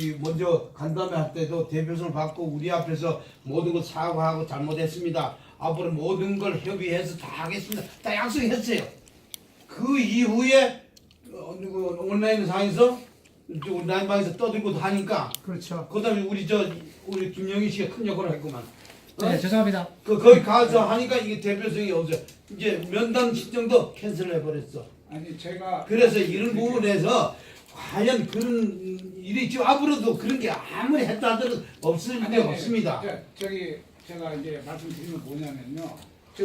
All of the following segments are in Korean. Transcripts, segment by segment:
먼저 간담회 할 때도 대표성을 받고 우리 앞에서 모든 걸 사과하고 잘못했습니다. 앞으로 모든 걸 협의해서 다 하겠습니다. 다 약속했어요. 그 이후에 온라인 상에서 온라인 방에서 떠들고 하니까 그렇죠. 그다음에 우리 김영희 씨가 큰 역할을 했구만. 네, 죄송합니다. 거기 가서 하니까 이게 대표성이 없어요. 이제 면담 신청도 캔슬해 버렸어. 아니 제가 그래서 이런 부분에서 과연 그런 일이 지금 앞으로도 그런 게 아무리 했다 하더라도 없을 리 없습니다. 저기 제가 이제 말씀드리는 뭐냐면요.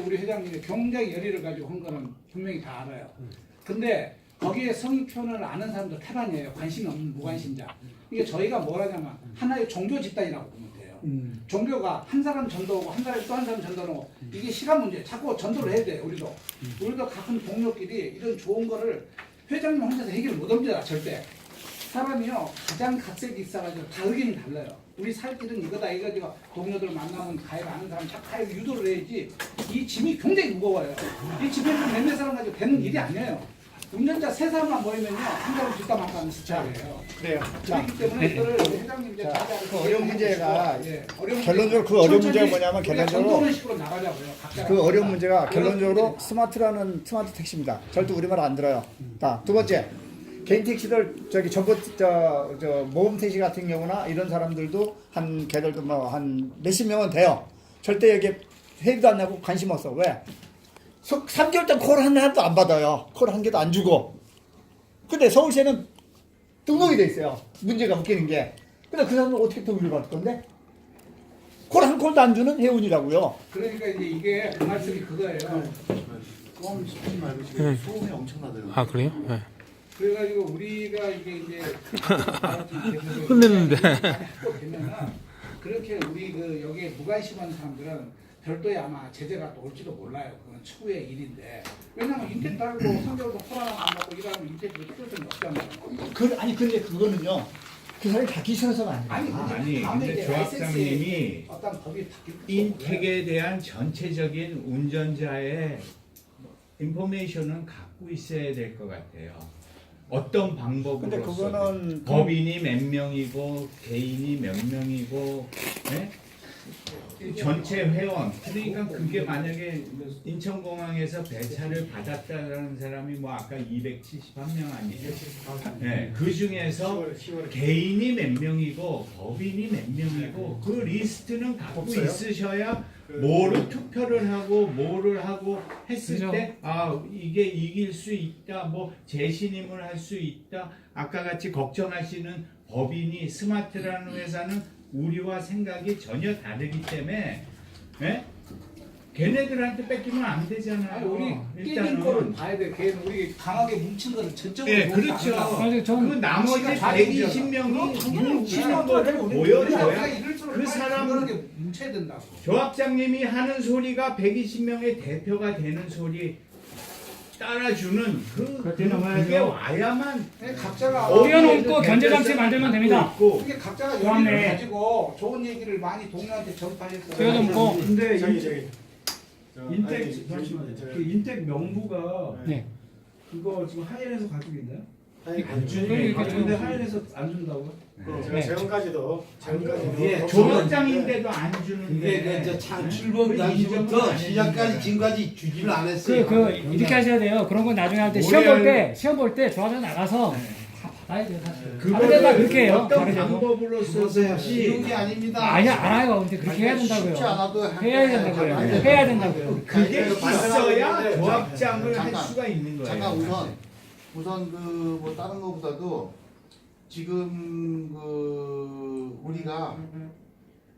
우리 회장님이 굉장히 열의를 가지고 한 거는 분명히 다 알아요. 근데 거기에 성의표현을 아는 사람도 태반이에요. 관심이 없는 무관심자. 이게 저희가 뭐라냐면 하나의 종교 집단이라고 보면 돼요. 종교가 한 사람 전도하고 한 사람이 또 한 사람 전도하고 이게 시간 문제. 자꾸 전도를 해야 돼요. 우리도 가끔 동료끼리 이런 좋은 거를 회장님 혼자서 해결 못 합니다. 절대. 사람이요 가장 각색이 있어가지고 다 의견이 달라요. 우리 살 길은 이거다 이거지고 동료들 만나면 가해를 아는 사람 딱 가해 유도를 해야지. 이 짐이 굉장히 무거워요. 이 집에서 몇몇 사람 가지고 되는 일이 아니에요. 운전자 세 사람만 모이면요 한 사람 뒷담화가 하는 스타일이에요. 그래요. 그렇기 때문에 이거를 회장님 이제 그 어려운 문제가 어려운 결론적으로 그 어려운 문제가 뭐냐면 결론적으로 식으로 나가자고요. 그 어려운 문제가 결론적으로 스마트 택시입니다. 절대 우리말 안 들어요. 자, 두 번째 개인 택시들 저기 저 모범 택시 같은 경우나 이런 사람들도 한 걔들도 뭐 한 몇십 명은 돼요. 절대 여기 회비도 안 내고 관심 없어. 왜? 3개월 동안 콜 하나도 안 받아요. 콜 한 개도 안 주고. 근데 서울시에는 등록이 돼 있어요. 문제가 웃기는 게. 근데 그 사람은 어떻게 등록을 받을 건데? 콜 한 콜도 안 주는 회원이라고요. 그러니까 이제 이게 그 말씀이 그거예요. 껌 씹지 말고 지금 소음이 엄청나더라고요. 아 그래요? 네. 그래가지고 우리가 이게 이제 혼냈는데. 되면은 그렇게 우리 그 여기에 무관심한 사람들은 별도의 아마 제재가 또 올지도 몰라요. 그건 추후의 일인데 왜냐면 인택 달고 성적으로 코로나 안 받고 일하면 인택도 필요성이 없잖아요. 아니 근데 그거는요. 그 사람이 받기 싫어서가 아니에요. 아니, 근데 조합장님이 어떤 법이 바뀔 인택에 대한 전체적인 운전자의 인포메이션은 갖고 있어야 될 것 같아요. 어떤 방법으로 근데 그거는 법인이 몇 명이고 개인이 몇 명이고 네? 전체 회원 그러니까 그게 만약에 인천공항에서 배차를 받았다는 사람이 뭐 아까 271명 아니에요? 네, 그 중에서 개인이 몇 명이고 법인이 몇 명이고 그 리스트는 갖고 없어요? 있으셔야 뭐를 투표를 하고 뭐를 하고 했을 그죠. 때 아 이게 이길 수 있다 뭐 재신임을 할 수 있다 아까 같이 걱정하시는 법인이 스마트라는 회사는 우리와 생각이 전혀 다르기 때문에 예? 걔네들한테 뺏기면 안 되잖아요. 아니, 우리 깨진 거를 봐야 돼. 걔는 우리 강하게 뭉친 거를 전적으로 예, 보고 그렇죠. 아니, 그 나머지 120명이 뭉치는 거를 보여줘야 그 사람은 그렇게 뭉쳐야 된다고. 조합장님이 하는 소리가 120명의 대표가 되는 소리 따라주는 그게 와야만 각자가 뛰어넘고 견제장치 만들면 됩니다. 그게 각자가 그다음에 여유를 가지고 좋은 얘기를 많이 동료한테 전파해서 뛰어넘고 근데 저기 인텍 그 인텍 명부가 네. 그거 지금 하이엔에서 가지고 있나요? 안 주는 아, 근데 하이엔에서 안 준다고요? 네. 재원까지도 예, 조합장인데도 안 주는데 근데 창출범 당시부터 시작까지 지금까지 주지를 안 했어요. 이렇게 하셔야 돼요. 그런 건 나중에 할 때 시험 볼 때 조합장 나가서 다 받아야 돼요, 사실. 그거를 다 그렇게 해요. 어떤 다른 데도. 방법으로서 쉬운 게 아닙니다. 아니 알아요. 근데 그렇게 해야 된다고요. 쉽지 않아도 해야 된다고요. 해야 된다고요. 그게 있어야 잠깐, 조합장을 할 잠깐. 수가 있는 거예요. 잠깐 우선 그 뭐 다른 거보다도 지금 그 우리가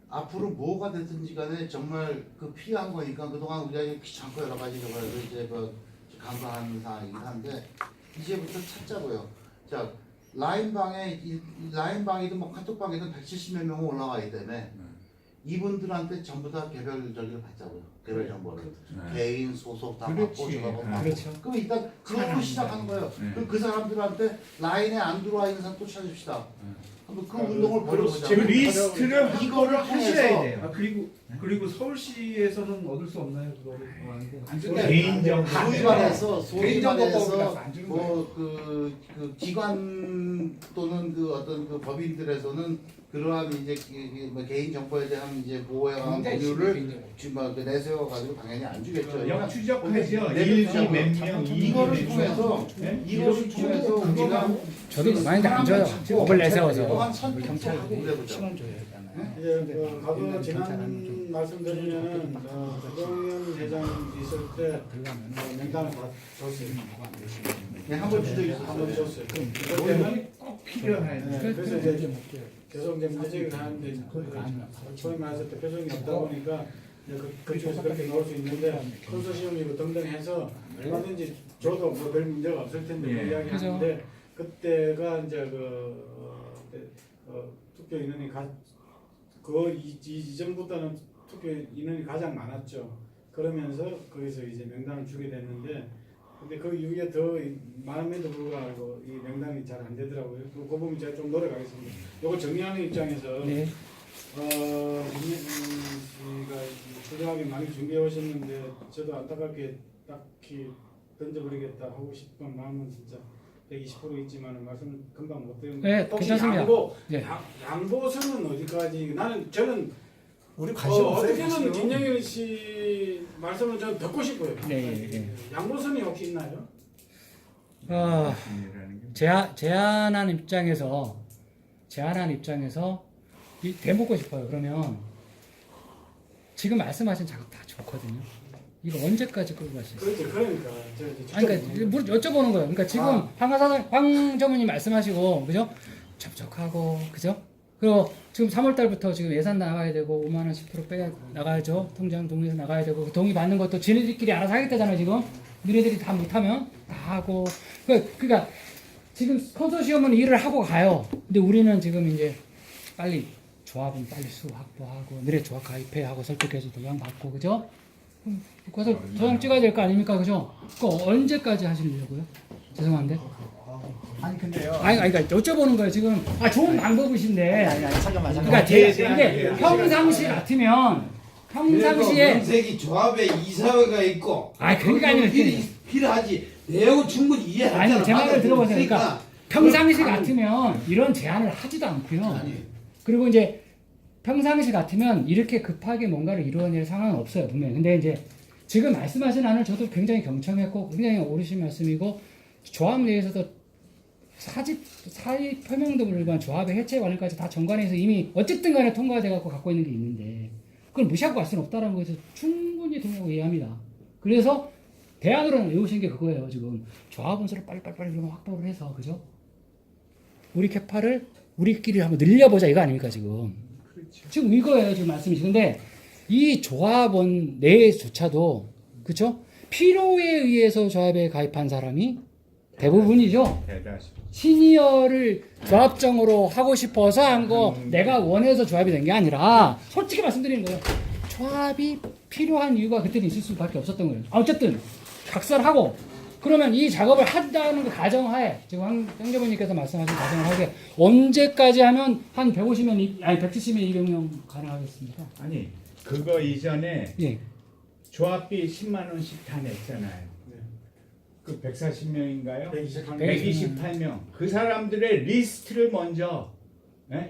앞으로 뭐가 됐든지 간에 정말 그 필요한 거니까 그동안 우리가 귀찮고 여러 가지 이런 걸 이제 뭐 간과하는 상황이긴 한데 이제부터 찾자고요. 자 라인방이든 뭐 카톡방이든 170몇 명은 올라가기 때문에 이분들한테 전부 다 개별 저기를 받자고요. 개별 정보를 개인 소속 다 받고 저거 받고. 그렇죠. 그럼 일단 그걸로 시작하는 거예요. 그럼 그 사람들한테 라인에 안 들어와 있는 사람 또 찾읍시다. 그럼 그 운동을 벌여보자. 그 리스트를 이거를 하셔야 돼요. 아 그리고 서울시에서는 얻을 수 없나요 그거를? 안 준다. 개인정보. 소위 말해서 개인정보법이라서 안 주는 거예요. 뭐그 기관 법원 또는 그 어떤 그 법인들에서는 그러한 이제 뭐 개인 정보에 대한 이제 보호에 관한 법률을 지금 막 내세워 가지고 당연히 안 주겠죠. 역추적하죠. 네, 1기 몇 명, 2기 이거를 몇 명. 통해서 이것을 통해서 우리가 저도 많이들 안 줘요. 법을 내세워서. 또한 선택하고 경찰들이 그래보자. 신원 줘야 되잖아요. 이제 그 과거 지난 말씀드리면은 조동현 회장 있을 때 명단을 다 줬어요. 네, 한번 주저 한번 있었어요. 줬어요. 그때는 꼭 필요해. 그래서 이제 계속 이제 문제를 하는데 소위 말해서 대표성이 없다 보니까 그쪽에서 그렇게 넣을 수 있는데 컨소시엄이고 등등 해서 얼마든지 줘도 뭐 별 문제가 없을 텐데 예. 그 이야기하는데 그때가 이제 투표 인원이 이전보다는 투표 인원이 가장 많았죠. 그러면서 거기서 이제 명단을 주게 됐는데 근데 그 이후에 더 많음에도 불구하고 이 명단이 잘 안 되더라고요. 그 부분 제가 좀 노력하겠습니다. 이걸 정리하는 입장에서 네. 문재인 씨가 훌륭하게 많이 준비해 오셨는데 저도 안타깝게 딱히 던져버리겠다 하고 싶은 마음은 진짜 120% 있지만 말씀 금방 못 드렸는데 네, 혹시 괜찮습니다. 네. 저는 어디까지 저는 우리 관심 없어요. 어떻게든 김영일 씨 말씀을 좀 듣고 싶어요. 네. 양보선이 혹시 있나요? 제안한 입장에서 되묻고 싶어요. 그러면 지금 말씀하신 작업 다 좋거든요. 이거 언제까지 끌고 가실 거예요? 그렇죠. 그러니까 아니, 그러니까 여쭤보는 거예요. 그러니까 지금 황 전무님 말씀하시고 그죠? 접촉하고 그죠? 그리고 지금 3월 달부터 지금 예산 나가야 되고 5만 원 10% 빼 나가야죠. 통장 동의해서 나가야 되고 그 동의 받는 것도 지네들끼리 알아서 하겠다잖아요. 지금 니네들이 다 못하면 다 하고 그러니까 지금 컨소시엄은 일을 하고 가요. 근데 우리는 지금 이제 빨리 조합은 빨리 수 확보하고 너네 조합 가입해 하고 설득해서 도장 받고 그죠? 그래서 도장 찍어야 될 거 아닙니까 그죠? 그거 언제까지 하시려고요? 죄송한데. 아니 근데요. 그러니까 여쭤보는 거예요 지금. 좋은 방법이신데. 아니 잠깐만. 그러니까 근데 평상시 같으면 평상시에 명색이 조합에 이사회가 있고 그러니까 아니면 필요하지. 내용은 충분히 이해하잖아. 아니 제 말을 들어보세요. 그러니까 그러니까 평상시 같으면 이런 제안을 하지도 않고요. 그리고 이제 평상시 같으면 이렇게 급하게 뭔가를 이루어낼 상황은 없어요 분명히. 근데 이제 지금 말씀하신 안을 저도 굉장히 경청했고 굉장히 옳으신 말씀이고 조합 내에서도 사의 표명도 불구한 조합의 해체 관련까지 다 정관에서 이미 어쨌든 간에 통과돼 갖고 있는 게 있는데 그걸 무시하고 갈 수는 없다는 거에서 충분히 동의하고 이해합니다. 그래서 대안으로는 외우신 게 그거예요. 지금 조합 원수를 빨리빨리 확보를 해서 그죠? 우리 캐파를 우리끼리 한번 늘려보자 이거 아닙니까 지금? 그렇죠. 지금 이거예요 지금 말씀이시. 근데 이 조합원 내조차도 그렇죠? 필요에 의해서 조합에 가입한 사람이 대부분이죠. 시니어를 조합장으로 하고 싶어서 한 거 내가 원해서 조합이 된 게 아니라 솔직히 말씀드리는 거예요. 조합이 필요한 이유가 그때는 있을 수밖에 없었던 거예요. 어쨌든 각설하고 그러면 이 작업을 한다는 그 가정하에 지금 황정부님께서 말씀하신 가정을 하게 언제까지 하면 한 150명 170명 200명 가능하겠습니까? 아니 그거 이전에 예. 조합비 10만 원씩 다 냈잖아요. 그 140명인가요? 128명. 그 사람들의 리스트를 먼저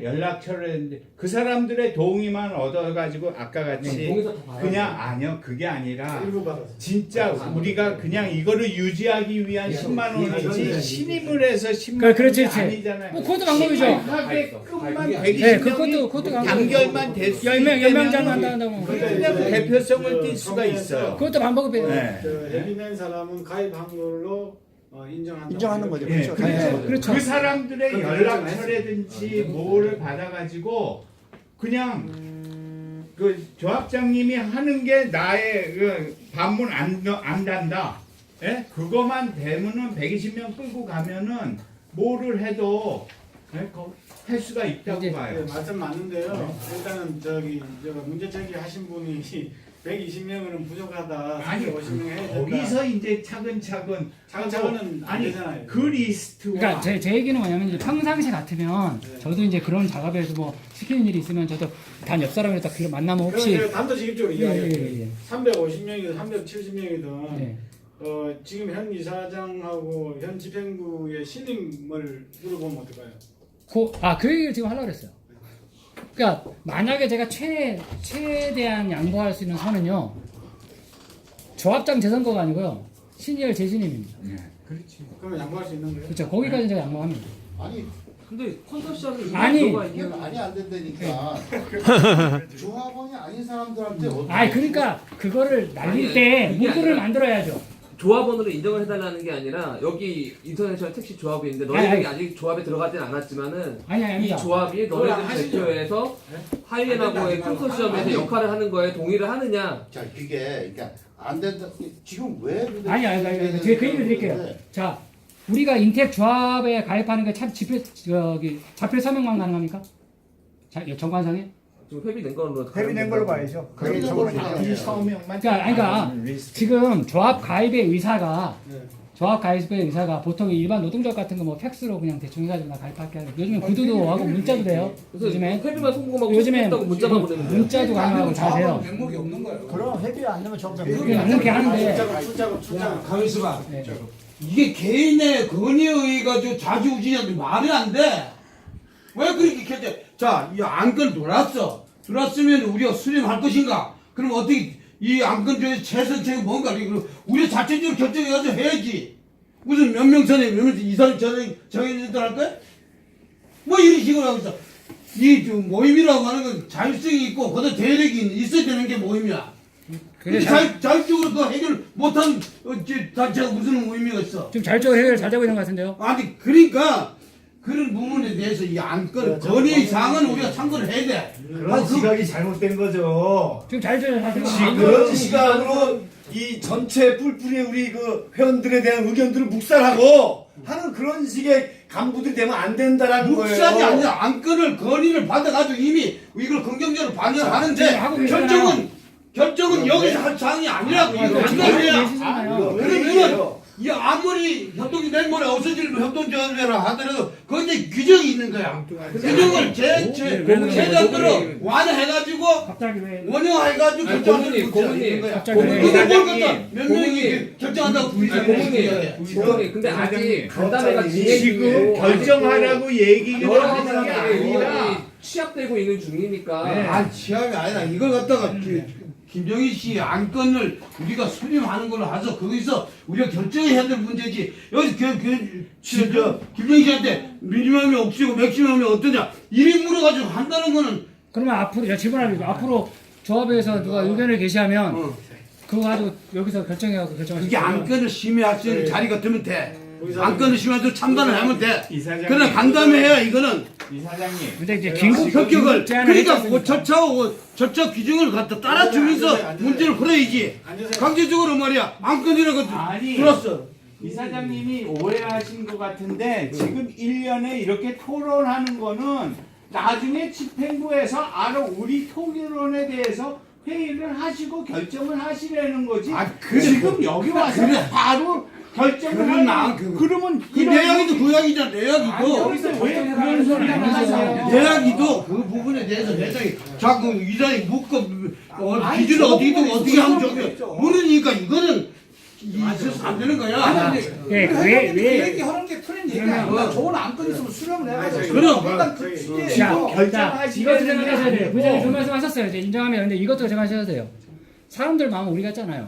연락처를 했는데 그 사람들의 동의만 얻어가지고 아까 같이 그냥 아니요 그게 아니라 일부 받았어요. 진짜 우리가 그냥 이거를 유지하기 위한 10만 원이지 신임을 해서 10만 그렇지, 원이 그렇지. 아니잖아요. 뭐 그것도 방법이죠. 하게끔만 네, 120명이 그것도 단결만 됐을 연명장 한다고. 그냥 대표성을 띌 수가 있어요. 그것도 방법이에요. 네. 해비낸 사람은 가입 확률로 인정하는 거죠. 예, 그렇죠. 그렇죠. 그렇죠. 그 사람들의 그렇죠. 연락처라든지 뭐를 받아가지고 그냥 그 조합장님이 하는 게 나의 그 반문 안 단다. 예? 그거만 되면은 120명 끌고 가면은 뭐를 해도 할 수가 있다고 봐요. 말씀 맞는데요. 일단은 문제 제기하신 분이 120명은 부족하다. 아니 50명 해야 된다. 거기서 이제 차근차근은 안 되잖아요. 그 리스트와 그러니까 제 얘기는 뭐냐면 이제 평상시 같으면 저도 이제 그런 작업에서 뭐 시키는 일이 있으면 저도 단 옆 사람이랑 딱 만나면 혹시 제가 단도직입적으로 이야기해요. 예. 350명이든 370명이든 네. 지금 현 이사장하고 현 집행부의 신임을 물어보면 어떨까요? 그 얘기를 지금 하려고 그랬어요. 그러니까 만약에 제가 최대한 양보할 수 있는 선은요. 조합장 재선거가 아니고요. 신이열 재신임입니다. 그러면 양보할 수 있는 거예요? 그렇죠. 거기까지 제가 양보합니다. 아니 근데 컨소시엄이 아니. 이게 말이 안 된다니까. 조합원이 아닌 사람들한테 어떻게? 아니 그러니까 그거를 날릴 아니, 때 그게 문구를 아니라- 만들어야죠. 조합원으로 인정을 해달라는 게 아니라 여기 인터내셔널 택시 조합인데 너희들이 아직 조합에 들어가진 않았지만은 이 아닙니다. 조합이 그걸 너희들 하시죠. 대표에서 하이에나고의 컨소시엄에서 아니. 역할을 하는 거에 동의를 하느냐. 자 그게 그러니까 안 된다. 지금 왜? 아니, 제가 그 얘기를 드릴게요. 자, 우리가 인텍 조합에 가입하는 게 참 자필 서명만 가능합니까? 자, 정관상에? 지금 회비낸 걸로 회비낸 걸로 봐야죠. 그게 저거는 이 서명만 그러니까 지금 조합 가입의 의사가 보통 일반 노동조합 같은 거 뭐 팩스로 그냥 대충 해가지고 나 가입할게 하는 요즘에 구두도 하고 문자도 돼요. 그래서 요즘에 회비만 송금하고 요즘에 했다고 문자만 보내면 돼요. 문자도 가능하고 다 돼요. 명목이 없는 거예요. 그럼 회비 안 내면 전부 그렇게 하는데 야, 가만 있어봐. 네. 이게 개인의 건의에 의해 가지고 자주우지냐도 말이 안 돼. 왜 그렇게 결정? 자, 이 안건 들어왔으면 우리가 수렴할 것인가? 그럼 어떻게 이 안건 중에 최선책이 뭔가? 우리 자체적으로 결정해가지고 해야지. 무슨 몇 명 선에 몇 명 이 사람 정해진다 할 거야? 뭐 이런 식으로 하고 있어. 이 모임이라고 하는 건 자율성이 있고 그것도 대력이 있어야 되는 게 모임이야. 자율적으로 그 해결 못한 단체가 무슨 의미가 있어? 좀 자율적으로 해결 잘 되고 있는 것 같은데요. 아니 그러니까 그런 부분에 대해서 이 안건 건의 사항은 우리가 참고를 해야 돼. 그런 시각이 잘못된 거죠. 지금 자율적으로 잘 되고 그런 시각으로 이 전체 뿔뿔이 우리 그 회원들에 대한 의견들을 묵살하고 하는 그런 식의 간부들이 되면 안 된다라는 거예요. 묵살이 아니라 안건을 건의를 받아가지고 이미 이걸 긍정적으로 반영하는데 하고 계시잖아요. 결정은 여기서 할 사항이 아니라고 이거 계시잖아요. 그러면 이 아무리 협동이 내일모레 없어지면 협동조합이라 하더라도 거기에 규정이 있는 거야. 규정을 제대로 완화해가지고 갑자기 왜 원형해가지고 결정하는 고문님, 갑자기 왜 그거 뭘 이사장님, 갖다 몇 명이 고문님. 결정한다고 고문님, 근데 아직 간담회가 진행 지금 중이고 결정하라고 얘기가 여러 하는 게 사람들이 아니라 취합되고 있는 중이니까 아, 취합이 아니라 이걸 갖다가 김정희 씨 안건을 우리가 수렴하는 걸로 해서 거기서 우리가 결정해야 될 문제지. 여기 김정희 씨한테 미니멈이 없이고 맥시멈이 어떠냐 이리 물어가지고 한다는 거는 그러면 앞으로 제가 질문하겠습니다. 앞으로 조합에서 누가 의견을 게시하면 그거 가지고 여기서 결정해갖고 결정하실 그게 거예요. 안건을 심의할 수 있는 자리가 되면 돼. 안건을 심의해서 참관을 하면 돼. 이사장님. 그러나 간담회해야 이거는 이사장님 근데 이제 긴급 협격을 제안을 그러니까 했지 않습니까? 절차 규정을 갖다 따라주면서 문제를 풀어야지. 강제적으로 말이야 안건이라고 아니. 들었어. 이사장님이 오해하신 것 같은데 지금 1년에 이렇게 토론하는 거는 나중에 집행부에서 우리 토론에 대해서 회의를 하시고 결정을 하시라는 거지. 아, 그래. 지금 여기 와서 그래. 바로 결정을 그러나 하는 그러면 그 내야기도 그 이야기잖아. 내야기도 여기서 왜 그런 소리가 나와요? 내야기도 그 부분에 대해서 회장이 자꾸 이사장이 묻고 기준을 어떻게 하면 저게 모르니까 이거는 있어서 안 되는 거야. 예, 그 왜 얘기하는 게 틀린 얘기야. 그러면 좋은 안건 있으면 수렴을 해가지고. 그럼. 일단 그 시기에 자, 결정하시게 이것도 좀 되는 하셔야 돼요. 거고. 부장님 그 말씀하셨어요. 이제 인정하면 근데 이것도 제가 하셔야 돼요. 사람들 마음은 우리 같잖아요.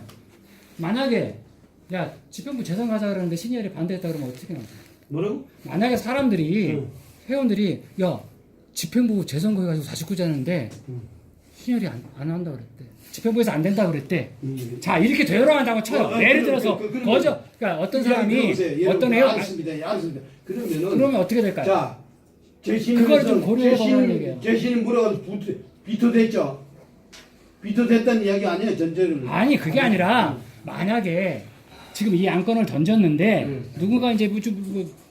만약에 야 집행부 재선 가자 그러는데 신이열이 반대했다 그러면 어떻게 나와? 뭐라고? 만약에 사람들이 회원들이 야 집행부 재선 거기 가지고 49자는데 신이열이 안 한다 그랬대. 집행부에서 안 된다 그랬대. 자 이렇게 되돌아간다고 쳐요. 예를 들어서 거저 그러니까 어떤 사람이 어떤 회원 알겠습니다. 그러면 어떻게 될까요? 자, 그걸 좀 고려해 보라는 얘기예요. 재신이 물어가지고 비토됐죠. 비토됐다는 이야기 아니에요 전제를. 아니 그게 아니라 만약에 지금 이 안건을 던졌는데 누군가 이제 뭐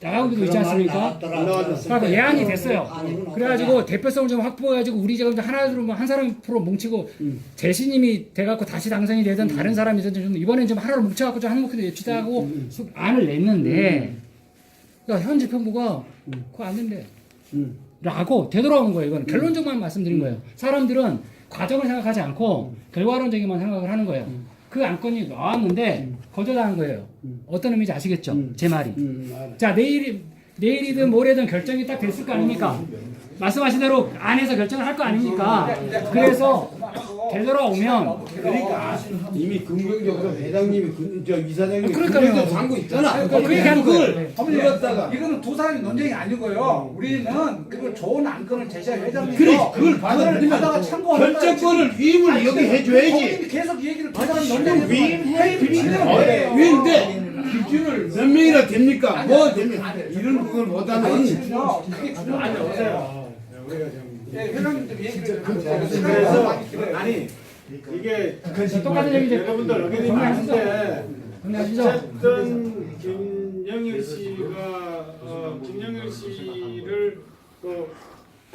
나가고도 있지 않습니까? 그러니까 예안이 됐어요. 그래가지고 대표성을 좀 확보해가지고 우리 지금 하나로 한 사람 프로 뭉치고 재신임이 돼갖고 다시 당선이 되든 다른 사람이든 좀 이번엔 좀 하나로 뭉쳐갖고 좀 한 목표로 예치하고 안을 냈는데 그러니까 현 집행부가 그거 안 된대. 라고 되돌아온 거예요. 이건 결론적만 말씀드린 거예요. 사람들은 과정을 생각하지 않고 결과론적인만 생각을 하는 거예요. 그 안건이 나왔는데 거절당한 거예요. 어떤 의미인지 아시겠죠? 제 말이. 알아. 자, 내일이든 모레든 결정이 딱 됐을 거 아닙니까? 말씀하신 대로 안에서 결정을 할 거 아닙니까? 그래서 되돌아오면 그러니까 이미 긍정적으로 회장님이 저 이사장님이 그러니까요. 긍정적 광고 있잖아. 그렇게 하는 거예요. 네. 그랬다가 이거는 두 사람이 논쟁이 아니고요. 우리는 그걸 좋은 안건을 제시할 회장님이 그래 그걸 받아들이면 결정권을 위임을 여기 해줘야지. 계속 얘기를 받아가는 논쟁이 위인데 기준을 몇 명이나 됩니까? 뭐 됩니까? 이런 그걸 못하는 그게 중요한 거 오세요. 우리가 지금 회장님들 얘기를 그래서 아니 이게 똑같은 얘기죠. 여러분들 의견이 많은데 정리하시죠. 어쨌든 김영일 씨를 또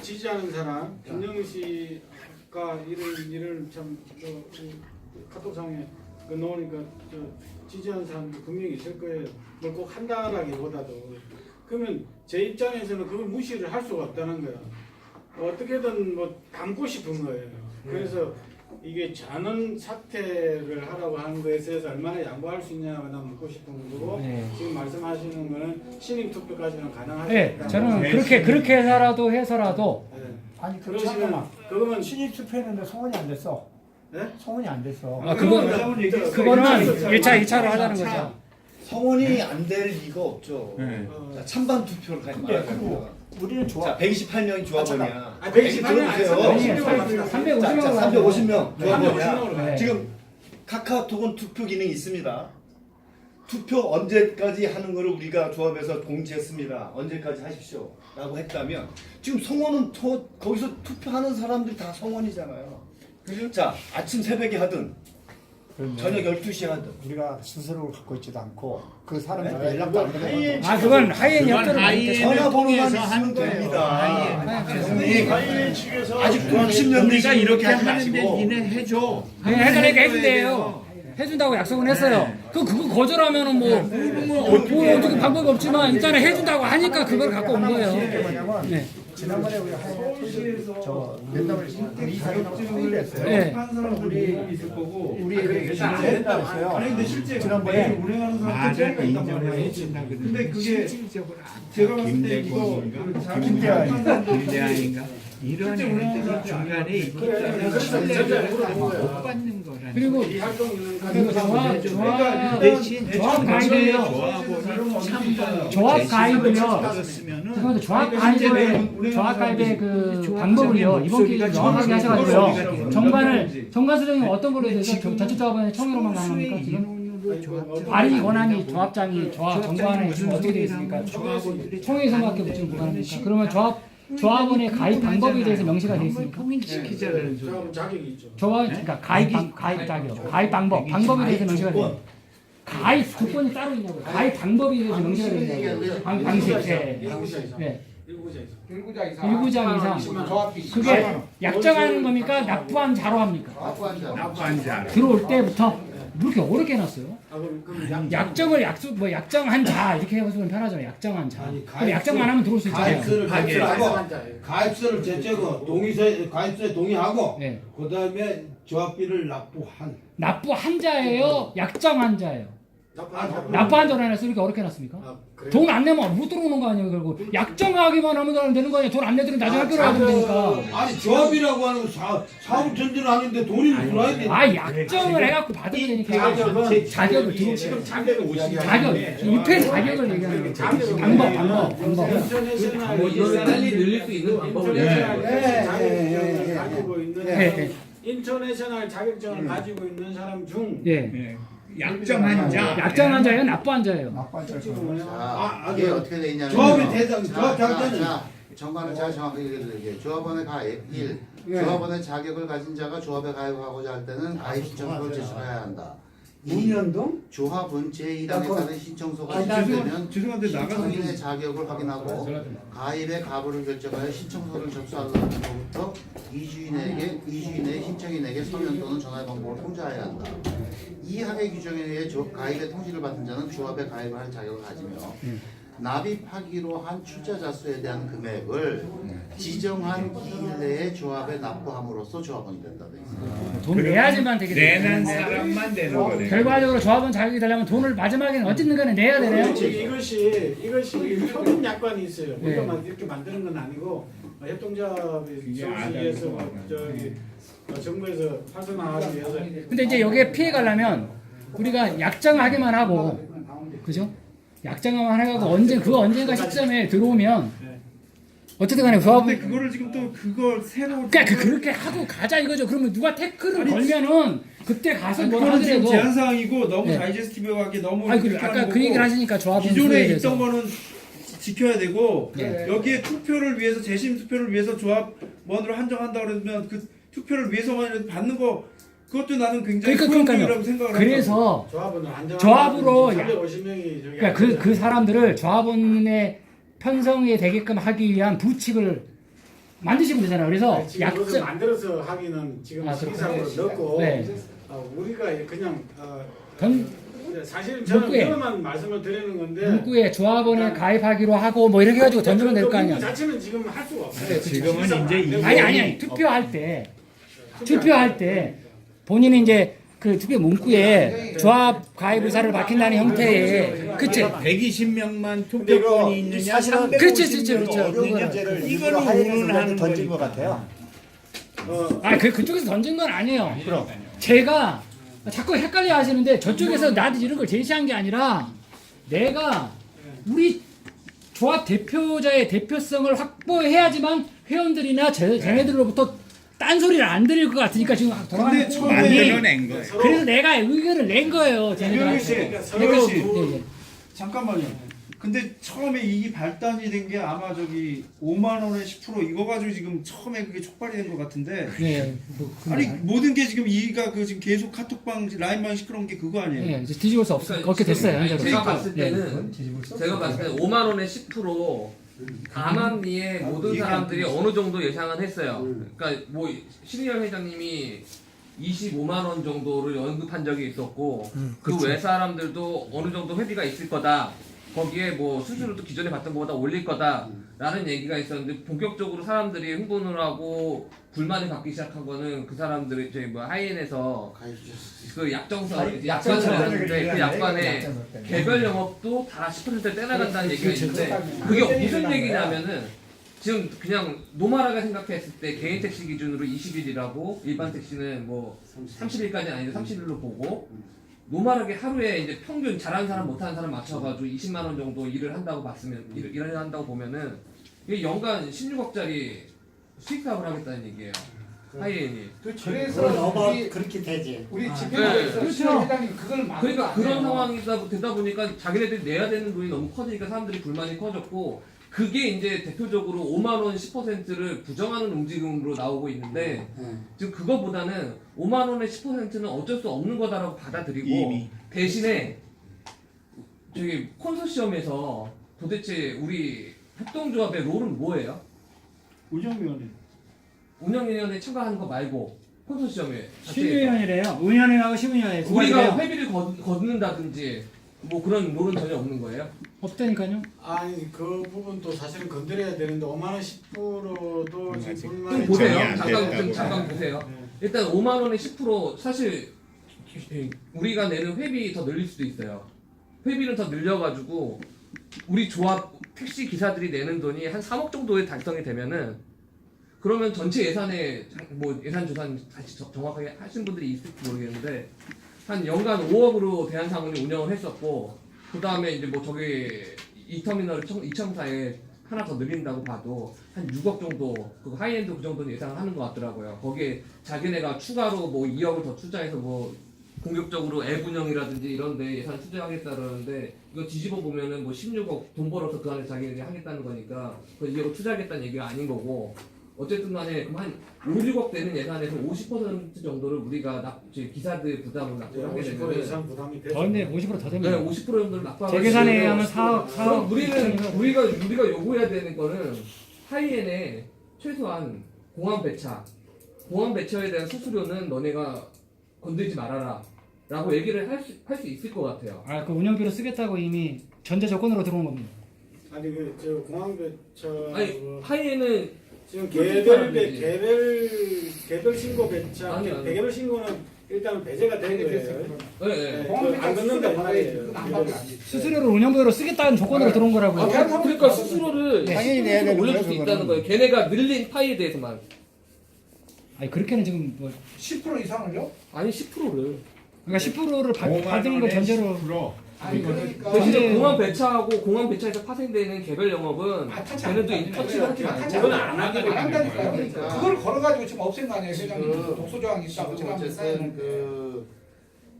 지지하는 사람, 김영일 씨가 이런 일을 참 카톡상에 넣으니까 지지하는 사람도 분명히 있을 거예요. 뭘 꼭 한다라기보다도 그러면 제 입장에서는 그걸 무시를 할 수가 없다는 거야. 어떻게든 뭐 담고 싶은 거예요. 그래서 이게 전원 사퇴를 하라고 하는 거에 대해서 얼마나 양보할 수 있냐가 난 묻고 싶은 거고 네. 지금 말씀하시는 거는 신임 투표까지는 가능하지 네, 않다. 저는 그렇게 해서라도 네. 아니 그 그러시면 잠깐만. 그러면 신입 투표했는데 송원이 안 됐어. 네? 송원이 안 됐어. 그거는 1차로 하자는 거죠. 성원이 안 될 리가 없죠. 네. 자, 찬반 투표를 가지 근데 말아야 그거 됩니다. 우리는 좋아. 자, 128명이 조합원이야. 128명 아니, 들어보세요. 350명 자, 350명 조합원이야. 네. 지금 카카오톡은 투표 기능이 있습니다. 투표 언제까지 하는 거를 우리가 조합에서 공지했습니다. 언제까지 하십시오. 라고 했다면 지금 성원은 거기서 투표하는 사람들이 다 성원이잖아요. 자, 아침 새벽에 하든 저녁 12시에 하든 우리가 스스로 갖고 있지도 않고 그 사람들 연락도 안 되는 거. 그건 하이엔 협조를 못해. 전화번호만 있으면 됩니다. 하이엔 측에서 아직 60년 우리가 이렇게 하지 하는데 마시고 니네 해줘. 해달라니까 해준대요. 해준다고 약속은 했어요. 그거 거절하면은 뭐 어떻게 방법이 없지만 일단은 해준다고 하니까 그걸 갖고 온 거예요. 뭐냐면 네. 지난번에 우리 저 면담을 이사장하고 통일을 했어요. 네. 우리 했다 했어요. 지난번에 맞아 인정을 해준다 그러는데 그게 실질적으로 김대건인가 김대한인가 이런 애들이 중간에 있기 때문에 신뢰를 못 받는 거라는 그리고 조합 가입을요. 그래서 조합 가입의 그 방법을요. 이번 기회에 명확하게 하셔가지고요. 정관 수정이 어떤 걸로 해서 전체 조합원의 총회로만 가능합니까 지금? 발의 권한이 조합장이 정관에 지금 어떻게 되어 있습니까? 총회에서밖에 묻지는 못합니까? 그러면 조합원의 가입 방법에 대해서 명시가 되어 있습니까? 통일시키자는 소리. 조합은 자격이 있죠. 그러니까 가입 자격, 가입 방법에 대해서 명시가 되어 있습니까? 가입 조건이 따로 있냐고요. 가입 방법에 대해서 명시가 되어 있냐고요. 방식, 네. 일구장 이상. 그게 약정하는 겁니까? 납부한 자로 합니까? 나쁜 자. 들어올 때부터 이렇게 어렵게 해놨어요. 그럼 약정을 약정한 자 이렇게 해서 편하죠. 약정한 자. 그럼 약정만 하면 들어올 수 있잖아요. 가입서를 제적은 가입서에 동의하고 네. 그다음에 조합비를 납부한 자예요. 약정한 자예요. 납부한 자로 해놨어. 이렇게 어렵게 해놨습니까? 돈 안 내면 못 들어오는 거 아니에요. 결국 약정하기만 하면 되는 거 아니에요. 돈 안 내들은 나중에 학교로 가면 되니까. 아니 조합이라고 하는 건 사업 전제를 하는데 돈이 들어와야 돼. 약정을 해갖고 받으면 되니까. 자격을 지금 자격은 50. 입회 자격을 얘기하는 거죠. 방법. 이거를 빨리 늘릴 수 있는 방법을 인터내셔널 자격증을 가지고 있는 인터내셔널 자격증을 네. 가지고 있는 사람 중 약정한 자. 약정한 자예요. 납부한 자예요. 이게 어떻게 돼 있냐면 조합의 대상, 조합 장자는 정관을 잘 정확하게 얘기해드릴게요. 조합원의 가입 1. 조합원의 자격을 가진 자가 조합에 가입하고자 할 때는 가입 신청서를 제출해야 한다. 문현동? 조합은 제1항에 따른 신청서가 제출되면 죄송한데 신청인의 자격을 확인하고 가입의 가부를 결정하여 신청서를 접수하는 날부터 2주 이내에 신청인에게 서면 또는 전화 방법을 통지하여야 한다. 이 항의 규정에 의해 가입의 통지를 받은 자는 조합에 가입을 할 자격을 가지며 납입하기로 한 출자자 수에 대한 금액을 지정한 기일 내에 조합 조합에 납부함으로써 조합원이 된다 돼 있어요. 돈을 내야지만 되게 내는 되는데 사람만 되는 거네. 결과적으로 조합원 자격이 되려면 돈을 마지막에는 어쨌든 간에 내야 되네요. 이것이 협업 약관이 있어요. 네. 우리가 이렇게 만드는 건 아니고 협동조합이 그게 서울시에서 아다르고 저기 정부에서 활성화하기 위해서. 근데 이제 여기에 피해 가려면 우리가 약정하기만 하고 그죠? 약정만 해가고 언젠가 시점에 들어오면 어쨌든 간에 조합은 근데 그거를 지금 또 그걸 새로 그러니까 그렇게 하고 가자 이거죠. 그러면 누가 태클을 걸면은 그때 가서 뭘 그거는 지금 하더라도 제한 사항이고 너무 네. 다이제스티브하게 너무 아니 그렇게 아까 하는 그 얘기를 거고 하시니까 조합은 기존에 수혜에 대해서. 있던 거는 지켜야 되고 네. 여기에 투표를 위해서 재심 투표를 위해서 조합원으로 한정한다 그러면 그 투표를 위해서만 받는 거 그것도 나는 굉장히 그러니까요. 소용돌이라고 생각을 그래서 조합은 안정. 조합으로 350명이 저기. 그러니까 그 사람들을 조합원의 편성이 되게끔 하기 위한 부칙을 만드시면 되잖아요. 그래서 지금 그것을 약정 만들어서 하기는 지금 아, 시기상으로 그렇군요. 넣고 네. 우리가 그냥 던 사실 저는 문구에. 그것만 말씀을 드리는 건데 문구에 조합원에 가입하기로 하고 뭐 이렇게 해가지고 던지면 될 거 아니야. 문구 자체는 지금 할 수가 없어요. 지금은 이제 아니 투표할 때 본인이 이제 그 투표 문구에 조합 가입 의사를 밝힌다는 형태의 그치? 120명만 근데 이거 투표권이 있느냐? 사실은 그렇지. 어려운 문제를 이거는 하이엔에서 운운하는 던진 것 거니까. 같아요. 그쪽에서 던진 건 아니에요. 그럼. 제가 자꾸 헷갈려 하시는데 저쪽에서 나한테 이런 걸 제시한 게 아니라 내가 우리 조합 대표자의 대표성을 확보해야지만 회원들이나 쟤네들로부터 딴소리를 안 들을 것 같으니까 지금 돌아가는 근데 거 만들어낸 거예요. 그래서 내가 의견을 낸 거예요. 이경희 씨, 쟤네들한테. 이경희 씨. 예, 예. 잠깐만요. 근데 처음에 이 발단이 된 게 아마 저기 5만 원에 10% 이거 가지고 지금 처음에 그게 촉발이 된 것 같은데. 네, 아니 모든 게 지금 이가 그 지금 계속 카톡방 라인방 시끄러운 게 그거 아니에요? 네, 이제 뒤집을 수 없어. 그렇게 됐어요. 현재로. 제가 봤을 때는 네. 제가 봤을 때 5만 원에 10% 다만리에 모든 사람들이 어느 정도 예상은 했어요. 그러니까 뭐 신희열 회장님이 25만 원 정도를 언급한 적이 있었고 그 외 사람들도 어느 정도 회비가 있을 거다. 거기에 뭐 수수료도 기존에 받던 것보다 올릴 거다라는 얘기가 있었는데 본격적으로 사람들이 흥분을 하고 불만을 갖기 시작한 거는 그 사람들이 저희 뭐 하이엔에서 그 약정서 약관을 내놨는데 그 약관에 개별 영업도 다 10% 떼나간다는 얘기가 있는데 그게 무슨 얘기냐면은 지금 그냥 노멀하게 생각했을 때 개인 택시 기준으로 20일이라고 일반 택시는 뭐 30일까지는 아닌데 30일로 보고 노멀하게 하루에 이제 평균 잘하는 사람 못하는 사람 맞춰가지고 20만 원 정도 일을 한다고 봤으면 일을 한다고 보면은 이게 연간 16억짜리 수익 사업을 하겠다는 얘기예요. 하이엔이. 그래서 그렇게 되지. 우리 네. 집회에서 그렇죠. 신현 회장님 그걸 막으면 그러니까 안 그런 돼요. 상황이 되다 보니까 자기네들이 내야 되는 돈이 너무 커지니까 사람들이 불만이 커졌고 그게 이제 대표적으로 5만 원 10%를 부정하는 움직임으로 나오고 있는데 지금 그거보다는 5만 원의 10%는 어쩔 수 없는 거다라고 받아들이고 이미. 대신에 저기 컨소시엄에서 도대체 우리 협동조합의 롤은 뭐예요? 운영위원회. 운영위원회 참가하는 거 말고 컨소시엄에 심의위원회래요. 의원회하고 심의위원회 두 우리가 가지래요. 회비를 걷는다든지 뭐 그런 롤은 전혀 없는 거예요? 없다니까요. 아니 그 부분도 사실은 건드려야 되는데 5만 원 10%도 아직 지금 좀 불만이 보세요. 정리 안 잠깐 됐다고. 잠깐 보세요. 일단 5만 원에 10% 사실 우리가 내는 회비 더 늘릴 수도 있어요. 회비를 더 늘려가지고 우리 조합 택시 기사들이 내는 돈이 한 3억 정도에 달성이 되면은 그러면 전체 예산에 뭐 예산 조사 다시 정확하게 하신 분들이 있을지 모르겠는데 한 연간 5억으로 대한상운이 운영을 했었고 그 다음에 이제 뭐 저기 이 터미널 이청사에 하나 더 늘린다고 봐도 한 6억 정도 그 하이엔드 그 정도는 예상을 하는 것 같더라고요. 거기에 자기네가 추가로 뭐 2억을 더 투자해서 뭐 공격적으로 앱 운영이라든지 이런 데 예산 투자하겠다 그러는데 이거 뒤집어 보면은 뭐 16억 돈 벌어서 그 안에 자기네들이 하겠다는 거니까 그 2억 투자하겠다는 얘기가 아닌 거고 어쨌든 간에 그럼 한 5, 6억 되는 예산에서 50% 정도를 우리가 기사들 부담을 납부를 하게 50% 되면 이상 부담이 되죠. 더 했네. 50%더 네, 됩니다. 50% 정도를 납부하게 제 계산에 되면 의하면 4억 그럼 우리가 요구해야 되는 거는 하이엔에 최소한 공항 배차에 대한 수수료는 너네가 건들지 말아라 라고 얘기를 할 수 있을 것 같아요. 그 운영비로 쓰겠다고 이미 전제 조건으로 들어온 겁니다. 아니 그 저 공항 배차 아니 하이엔은 지금 사람이지. 개별 신고 배차, 아니, 아니. 개별 신고는 일단은 배제가 된 거예요. 네, 네. 안 걷는데 수수료를 운영비로 쓰겠다는 조건으로 들어온 거라고요. 그러니까 스스로를 당연히 내야 되는 올려줄 수 거예요, 있다는 그거는. 거예요. 걔네가 늘린 파이에 대해서만. 아니 그렇게는 지금 뭐 10% 이상을요? 아니 10%를. 그러니까 10%를 5만 받은 거 원에 전제로 10%. 아니 그러니까 근데- 공항 배차하고 공항 배차에서 파생되는 개별 영업은 걔네도 터치를 하지 말고. 그건 안 한다니까요. 그러니까 그걸 걸어가지고 지금 없앤 거 아니에요, 회장님. 독소 조항이 있다고 지금 지금 어쨌든 그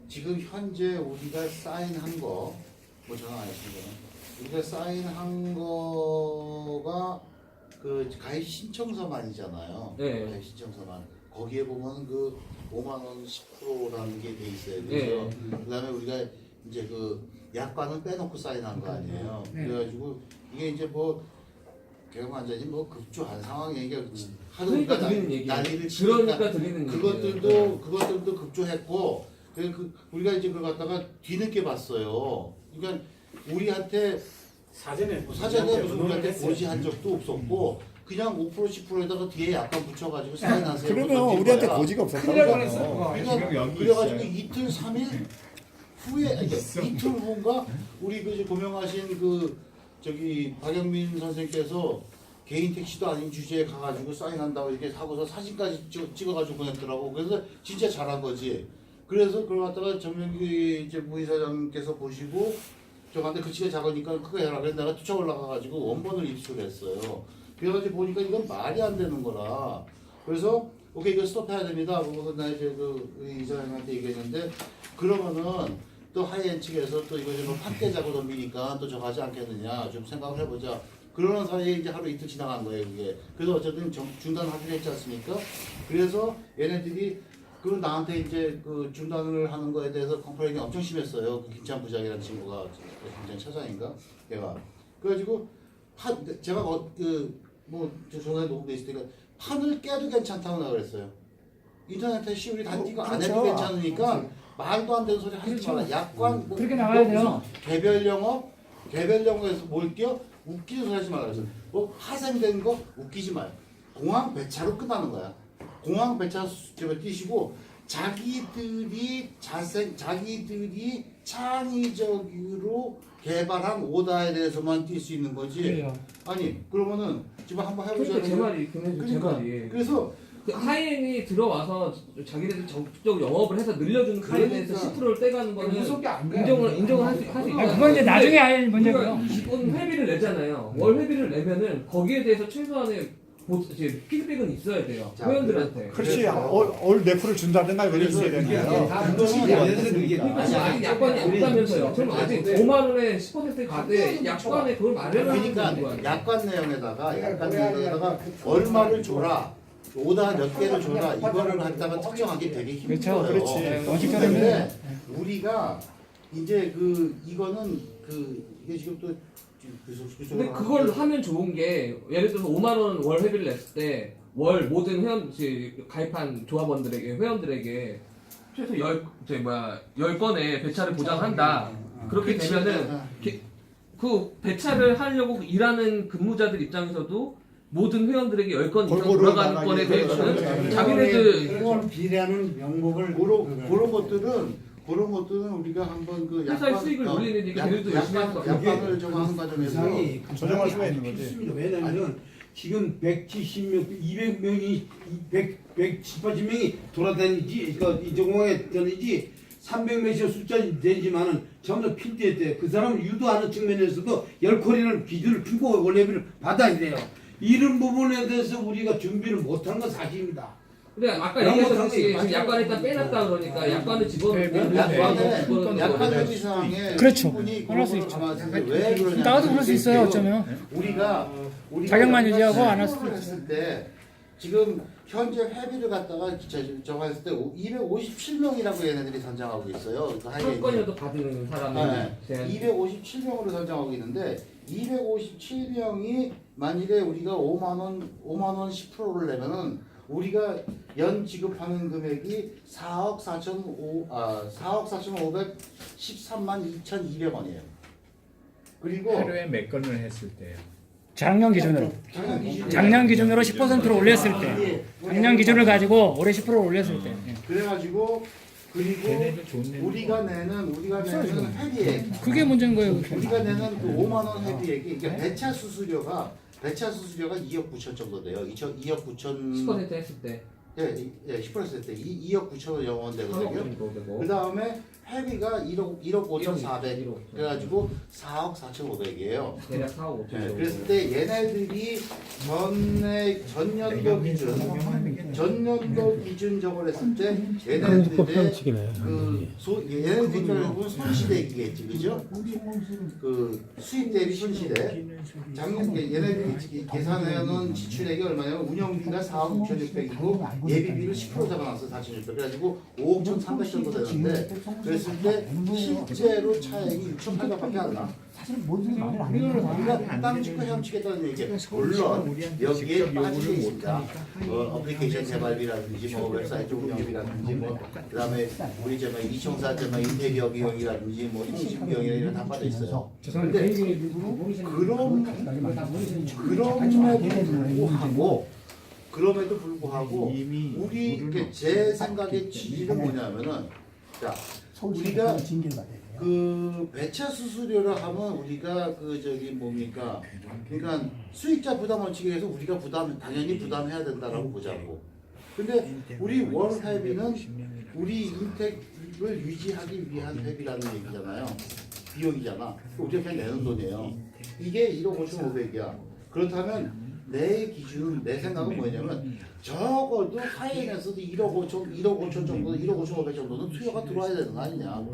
지금 현재 우리가 사인한 거 뭐 전화 안 했습니다. 우리가 사인한 거가 그 가입 신청서만이잖아요. 네. 가입 신청서만. 거기에 보면 그 5만 원 10%라는 게 돼 있어요. 네. 그래서 그다음에 우리가 이제 그 약관은 빼놓고 사인한 거 아니에요. 그래가지고 이게 이제 뭐 개가 완전히 뭐 급조한 상황이니까 하도 그러니까 우리가 드리는 얘기예요. 난리를 치니까 그러니까 드리는 그것들도 급조했고 우리가 이제 그걸 갖다가 뒤늦게 봤어요. 그러니까 우리한테 사전에 무슨 우리한테 고지한 적도 없었고 그냥 5% 10%에다가 뒤에 약간 붙여가지고 사인하세요. 그러면 우리한테 고지가 큰일 날 없었다고. 뻔했어요. 지금 여기 그래가지고 있어요. 이틀 3일 후에 아니, 이틀 후인가 우리 그 이제 고명하신 그 저기 박영민 선생님께서 개인 택시도 아닌 주제에 가가지고 사인한다고 이렇게 하고서 사진까지 찍어가지고 보냈더라고. 그래서 진짜 잘한 거지. 그래서 그걸 갖다가 전명기 이제 부이사장께서 보시고 저한테 글씨가 작으니까 크게 해라. 그래서 내가 쫓아 올라가가지고 원본을 입수했어요. 그래가지고 보니까 이건 말이 안 되는 거라. 그래서 오케이 이거 스톱해야 됩니다. 그거 나 이제 그 이사장한테 얘기했는데 그러면은 또 하이엔 측에서 또 이거 좀 판대자고 덤비니까 또 저거 하지 않겠느냐 좀 생각을 해보자. 그러는 사이에 이제 하루 이틀 지나간 거예요 그게. 그래서 어쨌든 중단하기로 했지 않습니까? 그래서 얘네들이 그 나한테 이제 그 중단을 하는 거에 대해서 컴플레인이 엄청 심했어요. 그 김찬 부장이라는 친구가 김찬 차장인가? 얘가. 그래가지고 제가 뭐 전화에 녹음돼 있으니까 판을 깨도 괜찮다고 나가 그랬어요. 인터넷에 시우리 단지가 안 해도 그렇죠. 괜찮으니까 말도 안 되는 소리 하지 마라. 약관 뭐 그렇게 나가야 무슨 돼요. 개별 영어에서 뭘 껴? 웃기는 소리 하지 말라 그래서 뭐 파생된 거 웃기지 마요. 공항 배차로 끝나는 거야. 공항 배차 수집을 띄시고 자기들이 창의적으로 개발한 오다에 대해서만 뛸 수 있는 거지. 그래요. 아니 그러면은 지금 한번 해보자. 그러니까 제 말이 제 그러니까. 말이. 그래서 그 하이엔이 들어와서 자기네들 적극적으로 영업을 해서 늘려주는 카에 대해서 그러니까. 10%를 떼가는 거는 무섭게 안 가요. 인정을 할 수 있다. 아니, 그건 이제 나중에 할 문제고요. 기본 회비를 내잖아요. 월 회비를 내면은 거기에 대해서 최소한의 이제 피드백은 있어야 돼요. 자, 회원들한테. 그렇지. 올 내프를 준다든가 이런 게 있어야 되는 거예요. 그러니까 지금 아직 약관이 없다면서요. 그럼 아직 5만 원에 10% 가되 약관에 그걸 마련을 그러니까 하는 거예요. 약관 내용에다가 얼마를 줘라. 오다 몇 개를 줘라. 이거를 갖다가 특정하기 되게 힘들어요. 그렇죠. 그렇지. 원칙적으로. 그런데 우리가 이제 이거는 이게 지금 또 근데 그걸 하면 좋은 게 예를 들어서 5만 원 월 회비를 냈을 때 월 모든 가입한 조합원들에게 회원들에게 최소 10건의 배차를 보장한다. 그렇게 되면은 그 배차를 하려고 일하는 근무자들 입장에서도 모든 회원들에게 10건 이상 골고루 돌아가는 나가게 건에 되죠. 대해서는 자기네들 그걸 비례하는 명목을 그런 것들은 우리가 한번 그 회사의 수익을 올리는 얘기 걔네도 열심히 할 거 같아요. 약관을 정하는 과정에서 조정할 수가 있는 거지. 좋습니다. 왜냐면 지금 170명, 200명이 180명이 돌아다니지, 그러니까 이종공에 다니지 300명씩 숫자 되지만은 전부 필드에 그 사람을 유도하는 측면에서도 10건이라는 기준을 주고 원래비를 받아야 돼요. 이런 부분에 대해서 우리가 준비를 못한 건 사실입니다. 근데 아까 얘기하셨듯이 지금 약관에 일단 빼놨다 그러니까 약관을 집어넣고 약관 협의사항에 그렇죠. 충분히 그럴 수 그런 있죠. 걸 담았을 때왜 그러냐? 나도 그럴 수 있어요. 어쩌면. 우리가 자격만 유지하고 안 할 수도 수를 했을 때 지금 현재 회비를 갖다가 정했을 때 257명이라고 얘네들이 선정하고 있어요. 그 한 건이라도 받는 사람이 제한. 257명으로 선정하고 있는데 257명이 만일에 우리가 5만 원 10%를 내면은 우리가 연 지급하는 금액이 4억 4,513만 2,200원이에요. 그리고 하루에 몇 건을 했을 때요? 작년 기준으로. 작년 기준으로 10%를 올렸을 때. 작년 기준을 가지고 올해 10%를 올렸을 때. 예. 그래가지고 그리고 우리가 내는 회비액 그게 문제인 거예요. 우리가 내는 그 5만 원 회비액이 이게 배차 수수료가 2억 9천 정도 돼요. 2억 9천 10% 했을 때. 예, 10% 때 2억 9천원 영원 되거든요. 그 다음에 회비가 1억 5천 4백 그래가지고 4억 4천 5백이에요. 대략 4억 5천 정도. 그랬을 때 얘네들이 전년도 기준 저걸 했을 때 얘네들의 얘네들이 결국은 손실액이겠지, 그죠? 그 수입 대비 손실액. 작년 얘네들이 계산해놓은 지출액이 얼마냐면 운영비가 4억 6,600이고 예비비를 10% 잡아놨어 4,600. 그래가지고 5억 1,300 정도 되는데 그랬을 때 실제로 차액이 6,800밖에 안 나. 우리가 땅 짓고 헤엄치겠다는 얘기예요. 물론 여기에 빠지게 있습니다. 어플리케이션 개발비라든지 뭐 웹사이트 운영비라든지 뭐 그다음에 우리 저 이청사 인테리어 비용이라든지 뭐 인식 비용이나 이런 다 빠져 있어요. 그런데 그럼에도 불구하고 우리 제 생각의 취지는 뭐냐면은 자 우리가 그 배차 수수료를 하면 우리가 그 저기 뭡니까 그러니까 수익자 부담 원칙에 의해서 우리가 당연히 부담해야 된다라고 보자고. 근데 우리 월 회비는 우리 인택을 유지하기 위한 회비라는 얘기잖아요. 비용이잖아. 우리가 그냥 내는 돈이에요. 이게 1억 5,500이야. 그렇다면 내 기준, 내 생각은 뭐냐면 적어도 하이엔에서도 1억 5천 정도, 1억 5,500 정도는 투여가 들어와야 되는 거 아니냐.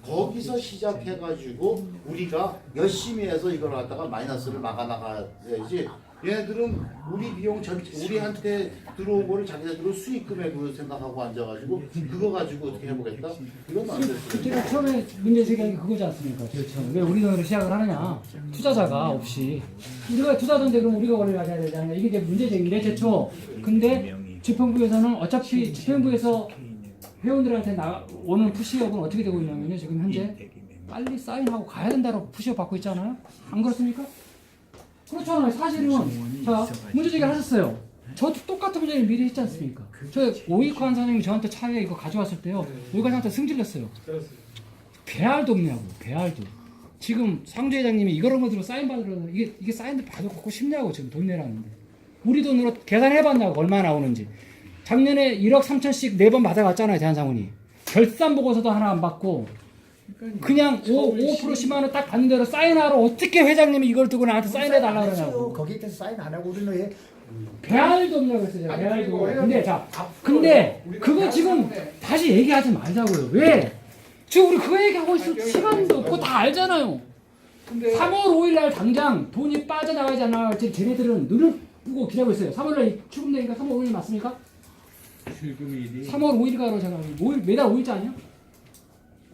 거기서 시작해가지고 우리가 열심히 해서 이걸 갖다가 마이너스를 막아나가야지. 얘네들은 우리 비용 우리한테 들어온 거를 자기네들은 수익 금액으로 생각하고 앉아가지고 그거 가지고 어떻게 해보겠다? 이건 안 될 수 제가 처음에 문제 제기한 게 그거지 않습니까? 그렇죠. 왜 우리 돈으로 시작을 하느냐? 투자자가 없이 우리가 투자자인데 그럼 우리가 원래 가져야 되잖아요. 이게 이제 문제 제기인데 최초. 근데 집행부에서는 어차피 집행부에서 회원들한테 오는 푸시업은 어떻게 되고 있냐면요. 지금 현재 빨리 사인하고 가야 된다고 푸시업 받고 있잖아요. 안 그렇습니까? 그렇잖아요. 사실은 자 문제 제기를 하셨어요. 저도 똑같은 문제를 미리 했지 않습니까? 저 오이관 선생님이 저한테 차에 이거 가져왔을 때요. 오이관 선생님한테 승질냈어요. 배알도 없냐고. 배알도. 지금 상주 회장님이 이거를 가지고 사인 받으러 이게 사인들 받고 싶냐고 지금 돈 내라는데. 우리 돈으로 계산해봤냐고 얼마 나오는지. 작년에 1억 3천씩 4번 받아갔잖아요. 대한상훈이. 결산 보고서도 하나 안 받고 그냥 5% 10만 원 딱 받는 대로 사인하러 어떻게 회장님이 이걸 두고 나한테 사인해달라고 그러냐고. 거기에 대해서 사인 안 하고 우리는 왜 배알도 없냐고 했어요. 배알도. 근데 그거 지금 다시 얘기하지 말자고요. 왜? 지금 우리 그거 얘기하고 있을 시간도 없고 다 알잖아요. 3월 5일 날 당장 돈이 빠져나가지 않아. 쟤네들은 눈을 뜨고 기다리고 있어요. 3월 날 출금되니까 3월 5일 맞습니까? 출금일이 3월 5일가로 제가 5일 매달 5일자 아니야?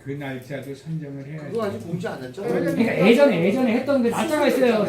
그 날짜도 선정을 해야지. 그거 아직 공지 안 했죠? 그러니까 예전에 했던 게 날짜가 있어요.